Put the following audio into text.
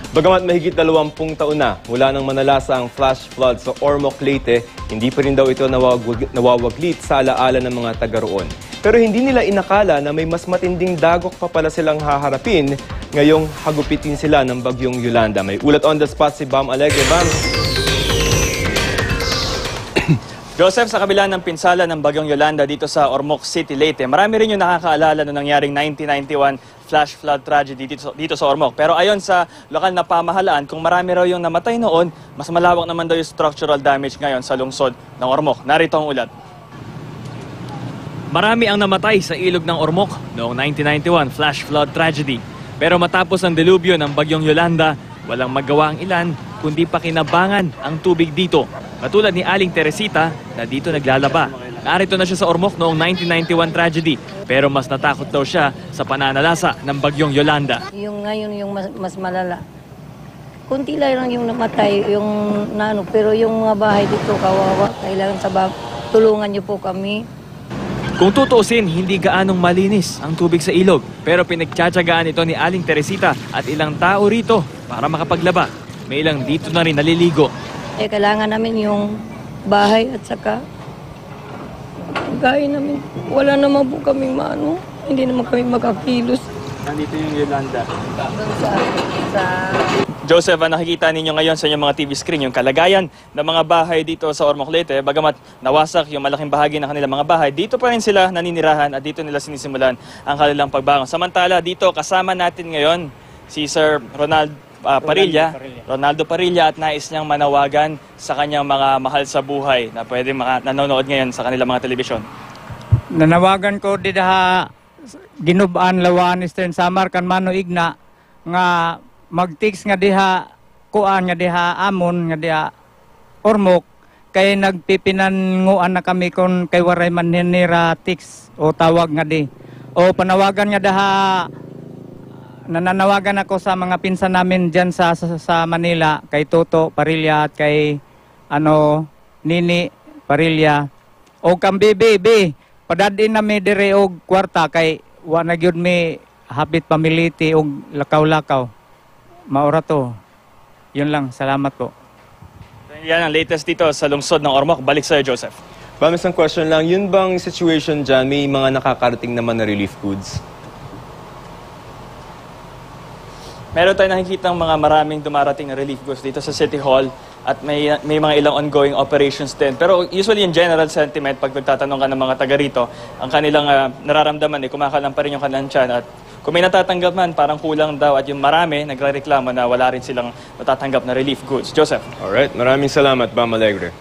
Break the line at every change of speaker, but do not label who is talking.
Bagamat mahigit 20 taon na mula nang manalasa ang flash flood sa Ormoc, Leyte, hindi pa rin daw ito nawawaglit sa alaala ng mga taga roon. Pero hindi nila inakala na may mas matinding dagok pa pala silang haharapin ngayong hagupitin sila ng bagyong Yolanda. May ulat on the spot si Bam Alegre. Bam!
Joseph, sa kabila ng pinsala ng bagyong Yolanda dito sa Ormoc City, Leyte, marami rin yung nakakaalala noong nangyaring 1991 flash flood tragedy dito sa Ormoc. Pero ayon sa lokal na pamahalaan, kung marami raw yung namatay noon, mas malawak naman daw yung structural damage ngayon sa lungsod ng Ormoc. Narito ang ulat. Marami ang namatay sa ilog ng Ormoc noong 1991 flash flood tragedy. Pero matapos ang delubyo ng bagyong Yolanda, walang magawa ang ilan kundi pakinabangan ang tubig dito. Katulad ni Aling Teresita na dito naglalaba. Narito na siya sa Ormoc noong 1991 tragedy. Pero mas natakot daw siya sa pananalasa ng bagyong Yolanda.
Yung ngayon yung mas malala. Kunti lang yung namatay, yung nano, pero yung mga bahay dito kawawa. Kailangan tulungan niyo po kami.
Kung tutuusin, hindi gaanong malinis ang tubig sa ilog. Pero pinagtsatsagaan ito ni Aling Teresita at ilang tao rito para makapaglaba. May ilang dito na rin naliligo.
Kailangan namin yung bahay at saka gaya namin. Wala naman po kaming maano. Hindi naman kami makakilos.
Nandito yung Yolanda.
Sa
Joseph, nakikita ninyo ngayon sa inyong mga TV screen yung kalagayan ng mga bahay dito sa Ormoc, Leyte. Bagamat nawasak yung malaking bahagi ng kanilang mga bahay, dito pa rin sila naninirahan at dito nila sinisimulan ang kanilang pagbangon. Samantala, dito kasama natin ngayon si Sir Ronaldo Parilla at nais niyang manawagan sa kanyang mga mahal sa buhay na pwede nanonood ngayon sa kanilang mga telebisyon.
Nanawagan ko di daha ginubaan lawan Eastern Samar kan mano igna nga mag-text nga diha kuan nga diha amon nga diha Ormoc kay nagpipinanguan na kami kon kay waray man nira text o tawag nga di o panawagan nga daha nananawagan ako sa mga pinsan namin diyan sa Manila kay Toto Parilla at kay Nini Parilla o kang bibi padadin na mi dire og kwarta kay wa na gyud mi habit pamiliti og lakaw-lakaw. Maura to. Yun lang. Salamat po.
Yan ang latest dito sa lungsod ng Ormoc. Balik sa'yo, Joseph.
Bam, isang question lang. Yun bang situation dyan, may mga nakakarating naman na relief goods?
Meron tayong nakikita mga maraming dumarating na relief goods dito sa City Hall at may mga ilang ongoing operations din. Pero usually in general sentiment, pag nagtatanong ka ng mga taga rito, ang kanilang nararamdaman, kumakalang pa rin yung kanilang tiyan at kung may natatanggap man, parang kulang daw at yung marami nagrereklamo na wala rin silang natatanggap na relief goods. Joseph.
Alright, maraming salamat, Bam Alegre.